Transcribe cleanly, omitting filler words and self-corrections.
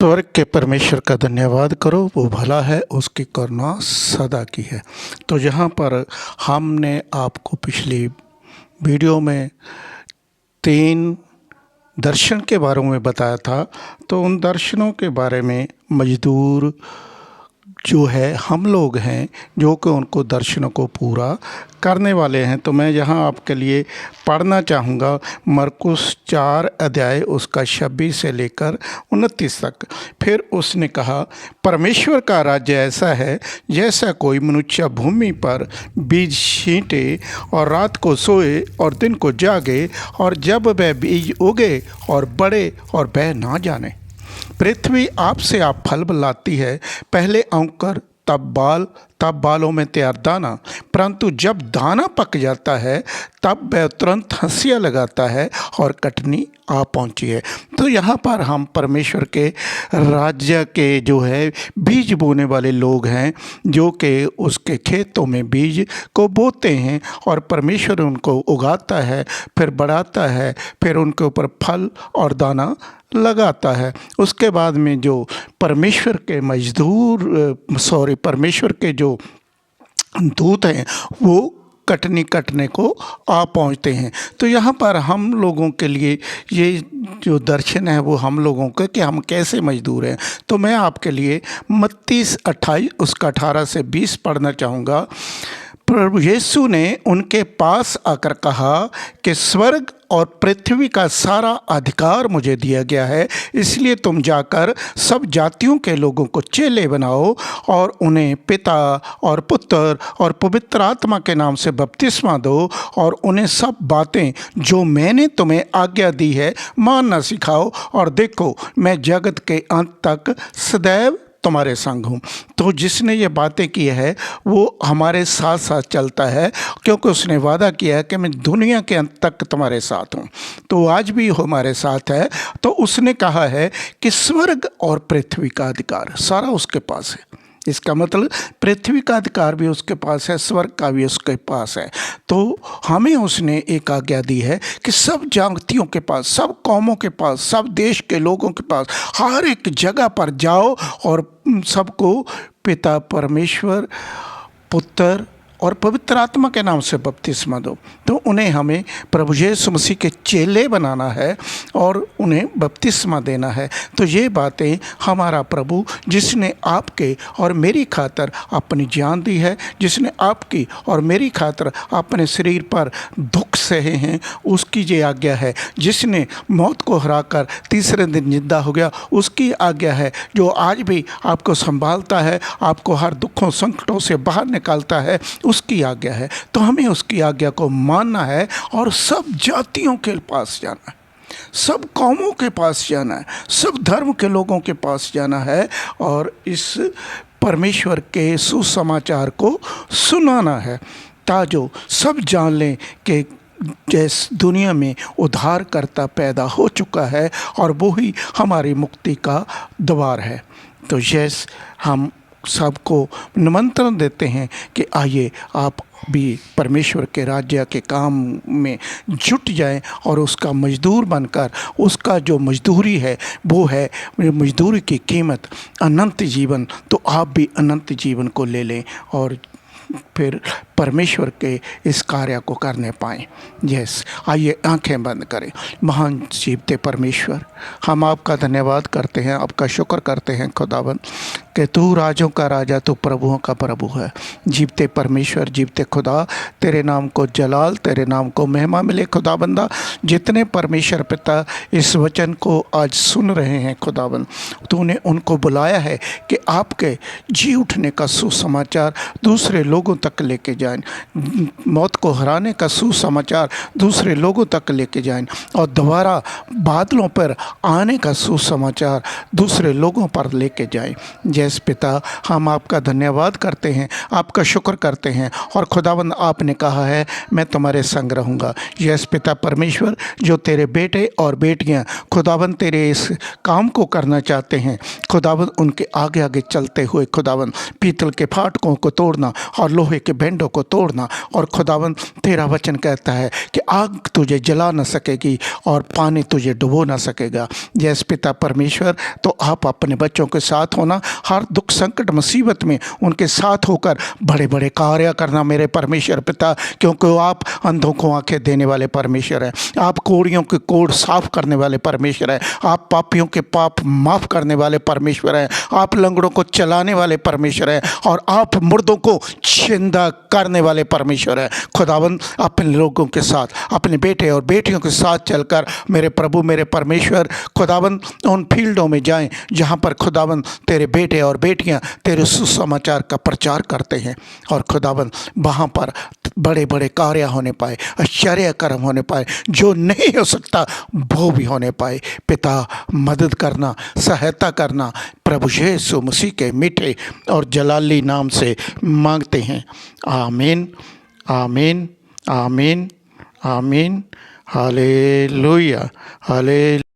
स्वर्ग के परमेश्वर का धन्यवाद करो, वो भला है, उसकी करुणा सदा की है। तो यहाँ पर हमने आपको पिछली वीडियो में 3 दर्शन के बारे में बताया था। तो उन दर्शनों के बारे में मजदूर जो है हम लोग हैं, जो कि उनको दर्शनों को पूरा करने वाले हैं। तो मैं यहाँ आपके लिए पढ़ना चाहूँगा मरकुस 4 अध्याय उसका 26 से लेकर 29 तक। फिर उसने कहा, परमेश्वर का राज्य ऐसा है जैसा कोई मनुष्य भूमि पर बीज छींटे और रात को सोए और दिन को जागे, और जब वह बीज उगे और बढ़े और वह ना जाने। पृथ्वी आपसे आप फल लाती है, पहले अंकुर तब बालों में तैयार दाना, परंतु जब दाना पक जाता है तब वह तुरंत हंसिया लगाता है और कटनी आ पहुंची है। तो यहाँ पर हम परमेश्वर के राज्य के जो है बीज बोने वाले लोग हैं, जो कि उसके खेतों में बीज को बोते हैं और परमेश्वर उनको उगाता है, फिर बढ़ाता है, फिर उनके ऊपर फल और दाना लगाता है। उसके बाद में जो परमेश्वर के जो दूत हैं वो कटनी कटने को आ पहुंचते हैं। तो यहाँ पर हम लोगों के लिए ये जो दर्शन है वो हम लोगों के कि हम कैसे मजदूर हैं। तो मैं आपके लिए मत्ती 28 उसका 18 से 20 पढ़ना चाहूँगा। प्रभु यीशु ने उनके पास आकर कहा कि स्वर्ग और पृथ्वी का सारा अधिकार मुझे दिया गया है, इसलिए तुम जाकर सब जातियों के लोगों को चेले बनाओ और उन्हें पिता और पुत्र और पवित्र आत्मा के नाम से बपतिस्मा दो, और उन्हें सब बातें जो मैंने तुम्हें आज्ञा दी है मानना सिखाओ, और देखो मैं जगत के अंत तक सदैव तुम्हारे संग हूँ। तो जिसने ये बातें की है वो हमारे साथ साथ चलता है, क्योंकि उसने वादा किया है कि मैं दुनिया के अंत तक तुम्हारे साथ हूँ। तो आज भी हमारे साथ है। तो उसने कहा है कि स्वर्ग और पृथ्वी का अधिकार सारा उसके पास है। इसका मतलब पृथ्वी का अधिकार भी उसके पास है, स्वर्ग का भी उसके पास है। तो हमें उसने एक आज्ञा दी है कि सब जातियों के पास, सब कौमों के पास, सब देश के लोगों के पास, हर एक जगह पर जाओ और सबको पिता परमेश्वर, पुत्र और पवित्र आत्मा के नाम से बपतिस्मा दो। तो उन्हें हमें प्रभु यीशु मसीह के चेले बनाना है और उन्हें बपतिस्मा देना है। तो ये बातें हमारा प्रभु, जिसने आपके और मेरी खातिर अपनी जान दी है, जिसने आपकी और मेरी खातिर अपने शरीर पर दुख सहे हैं, उसकी ये आज्ञा है। जिसने मौत को हराकर तीसरे दिन जिंदा हो गया, उसकी आज्ञा है। जो आज भी आपको संभालता है, आपको हर दुखों संकटों से बाहर निकालता है, उसकी आज्ञा है। तो हमें उसकी आज्ञा को मानना है और सब जातियों के पास जाना है, सब कौमों के पास जाना है, सब धर्म के लोगों के पास जाना है और इस परमेश्वर के सुसमाचार को सुनाना है, ताकि सब जान लें कि जिस दुनिया में उद्धारकर्ता पैदा हो चुका है और वो ही हमारी मुक्ति का द्वार है। तो यस, हम सबको निमंत्रण देते हैं कि आइए आप भी परमेश्वर के राज्य के काम में जुट जाएं और उसका मजदूर बनकर, उसका जो मजदूरी है वो है मजदूरी की कीमत अनंत जीवन। तो आप भी अनंत जीवन को ले लें और फिर परमेश्वर के इस कार्य को करने पाएँ। यस, आइए आंखें बंद करें। महान जीवते परमेश्वर, हम आपका धन्यवाद करते हैं, आपका शुक्र करते हैं खुदावन कि तू राजों का राजा, तू प्रभुओं का प्रभु है। जीवते परमेश्वर, जीवते खुदा, तेरे नाम को जलाल, तेरे नाम को महिमा मिले खुदाबंदा। जितने परमेश्वर पिता इस वचन को आज सुन रहे हैं खुदाबंद, तूने उनको बुलाया है कि आपके जी उठने का सुसमाचार दूसरे लोगों तक लेके जाएं, मौत को हराने का सुसमाचार दूसरे लोगों तक लेके जाएं और दोबारा बादलों पर आने का सुसमाचार दूसरे लोगों पर लेके जाएं। जैस पिता, हम आपका धन्यवाद करते हैं, आपका शुक्र करते हैं और खुदावंद आपने कहा है मैं तुम्हारे संग रहूँगा। यस पिता परमेश्वर, जो तेरे बेटे और बेटियाँ खुदावंद तेरे इस काम को करना चाहते हैं, खुदावन उनके आगे आगे चलते हुए खुदावन पीतल के फाटकों को तोड़ना और लोहे के बैंडों को तोड़ना। और खुदावन तेरा वचन कहता है कि आग तुझे जला न सकेगी और पानी तुझे डुबो न सकेगा। यस पिता परमेश्वर, तो आप अपने बच्चों के साथ होना, हर दुख संकट मुसीबत में उनके साथ होकर बड़े बड़े कार्य करना मेरे परमेश्वर पिता, क्योंकि आप अंधों को आंखें देने वाले परमेश्वर हैं, आप कोड़ियों के कोड़ साफ करने वाले परमेश्वर हैं, आप पापियों के पाप माफ करने वाले परमेश्वर हैं, आप लंगड़ों को चलाने वाले परमेश्वर हैं और आप मुर्दों को जिंदा करने वाले परमेश्वर हैं। खुदावन अपने लोगों के साथ, अपने बेटे और बेटियों के साथ चलकर मेरे प्रभु मेरे परमेश्वर खुदावन उन फील्डों में जाएं जहां पर खुदावन तेरे बेटे और बेटियां तेरे सुसमाचार का प्रचार करते हैं और खुदावन वहां पर बड़े बड़े कार्य होने पाए, आश्चर्य कर्म होने पाए, जो नहीं हो सकता वो भी होने पाए। पिता मदद करना, सहायता करना, प्रभु यीशु मसीह के मीठे और जलाली नाम से मांगते हैं। आमीन आमीन आमीन आमीन। Hallelujah hallelujah.